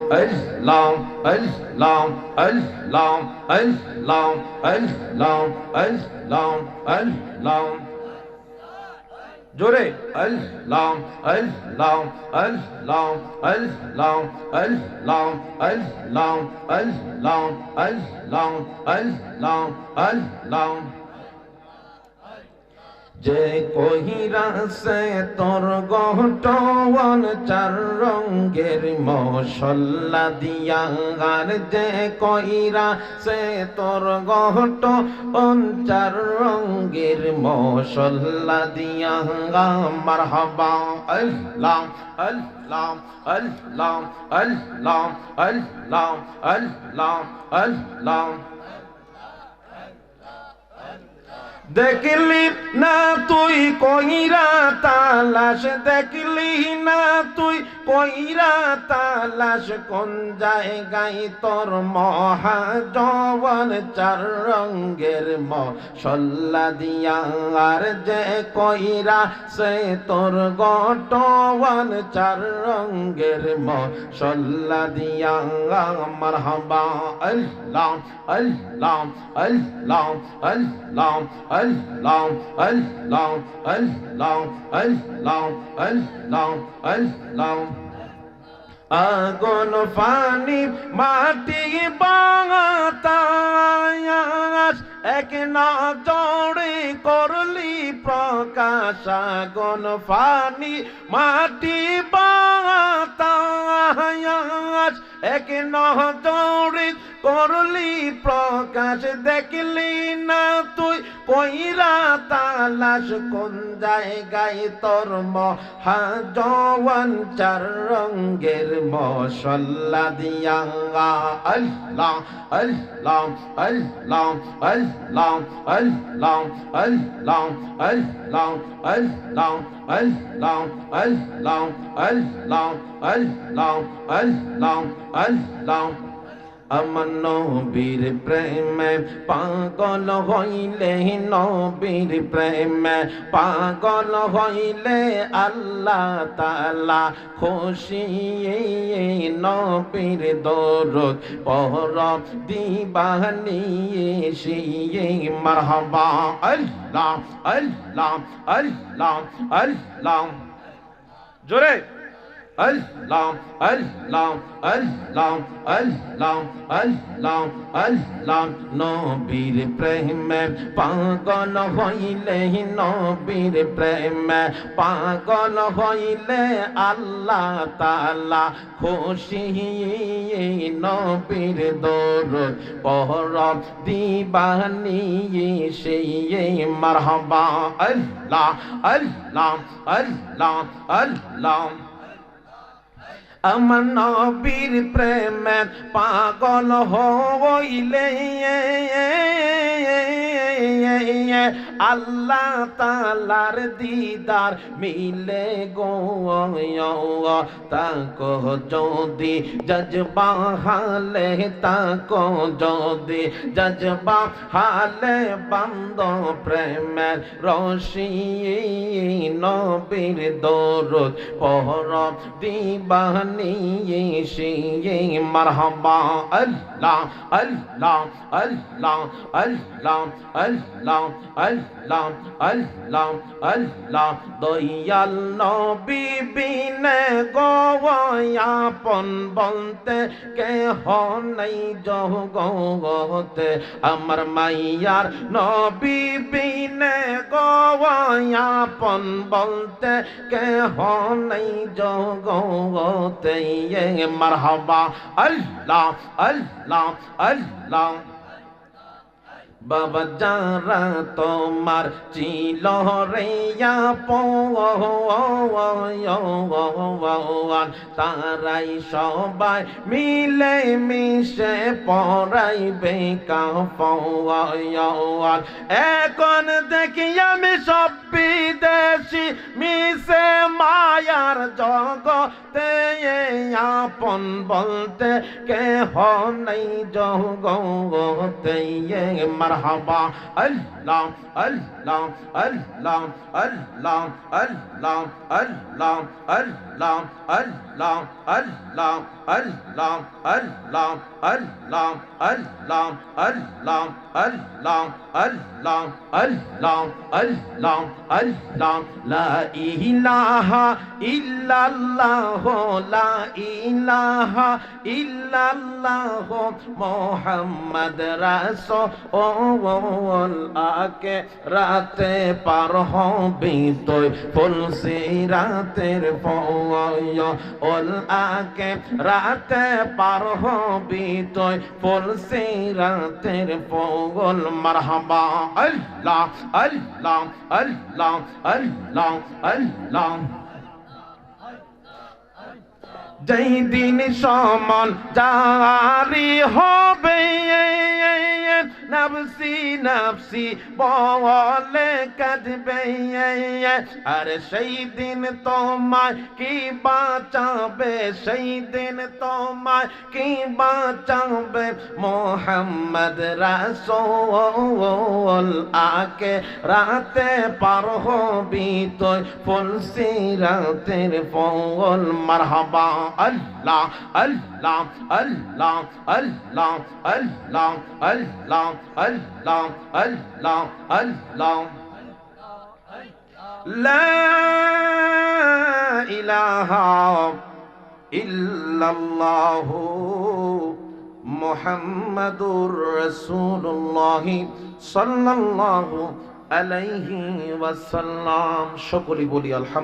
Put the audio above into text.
Allah, Allah, Allah, Allah, Allah, Allah, Allah. জোরে আল্লাহ আল্লাহ আল্লাহ আল্লাহ আল্লাহ আল্লাহ আল্লাহ আল্লাহ আল্লাহ আল্লাহ যে কহিরা সে তোর গহটন চার রঙের মশলা দিয়া আর যে কইরা সে তোর গহটন চার রঙের মশলা দিয়া মারহাবা আল্লাহ আল্লাহ আল্লাহ আল্লাহ আল্লাহ আল্লাহ আল্লাহ দেখলি না তুই কইরা তালাশ দেখলি না তুই কইরা তালাশ কোন জায়গায় তোর মহাজওয়ান চার রঙের মশলা দিয়া আর যে কইরা সে তোর গটওয়ান চার রঙের মশলা দিয়া মারহাবা আল্লাহ আল্লাহ আল্লাহ আল্লাহ Allah, Allah, Allah, Allah, Allah, Allah. আগুন পানি মাটি বাতাস এক নজরে করলি প্রকাশ আগুন পানি মাটি বাতাস এক নজরে করলি প্রকাশ দেখলি না তুই কইরা তালাশ কোন জায়গায় তোর মহাজওয়ান চার রঙের মশলা দিয়া আল্লাহ আল্লাহ আল্লাহ আল্লাহ আল্লাহ আল্লাহ আল্লাহ আল্লাহ আল্লাহ আল্লাহ আল্লাহ আল্লাহ আল্লাহ আল্লাহ আমার নবীর প্রেমে পাগল হইলে নবীর প্রেমে পাগল হইলে আল্লাহ তাআলা খুশি নবীর দরুদ পড়ব দিবানি শিয়ে মারহাবা আল্লাহ আল্লাহ আল্লাহ আল্লাহ জোরে Allah, Allah, Allah, Allah, Allah, Allah, নবীর প্রেমে পাগল হইলে নবীর প্রেমে পাগল হইলে আল্লাহ তাআলা খুশি নবীর দরুদ পড়ব দিবানি সেই মারহাবা আল্লাহ আল্লাহ আল্লাহ আল্লাহ আমার নবীর প্রেমে পাগল হইলে আল্লাহ তাআলার দিদার মিলে গো তাকো যদি জজবা হালে তাকো যদি জজবা হালে বন্ধ প্রেমের রশি নবীর দরুদ পড়ব দিবানি শিয়ে মারহাবা আল্লাহ আল্লাহ আল্লাহ আল্লাহ আল্লাহ আল্লাহ আল্লাহ আল্লাহ দয়াল নবী বিনে গো আপন বলতে কেহ নাই জগতে আমার মাইয়ার নবী বিনে গো আপন বলতে কেহ নাই জগতে মারহাবা আল্লাহ আল্লাহ আল্লাহ বাবা যারা তোমার ছিল রে আপন তারাই সবাই মিলে মিশে পড়াইবে কাফন এখন দেখি আমি সব বিদেশি মিশে মায়ার জগতে আপন বলতে কেহ নাই জগতে মারহাবা আল্লাহ আল্লাহ আল্লাহ আল্লাহ আল্লাহ আল্লাহ আল্লাহ আল্লাহ আল্লাহ আল্লাহ আল্লাহ আল্লাহ আল্লাহ আল্লাহ আল্লাহ আল্লাহ আল্লাহ আল্লাহ আল্লাহ আল্লাহ লা ইলাহা ইল্লাল্লাহ লা ইলাহা ইল্লাল্লাহ মুহাম্মদ রাসূল আকে রাতে পার হবি তুই ফুলসি রাতের ফয় ওল আকে রাতে পার হবি তুই ফুলসি রাতের ফল মারহাবা আল্লাহ আল্লাহ আল্লাহ আল্লাহ আল্লাহ যেই দিন সমান জারি হবে নফসি নফসি বলে কাঁদবে আর সেই দিন তোমায় কি বাঁচাবে সেই দিন তোমায় কি বাঁচাবে মোহাম্মদ রাসূল আকে রাতে পার হবি তুই ফুলসি রাতের ফল মারহাবা আল্লাহ আল্লাহ আল্লাহ আল্লাহ আল্লাহ আল্লাহ আল্লাহ আল্লাহ আল্লাহ লা ইলাহা ইল্লাল্লাহ মুহাম্মাদুর রাসূলুল্লাহ সাল্লাল্লাহু আলাইহি ওয়াসাল্লাম। সকলে বলি আলহামদুলিল্লাহ।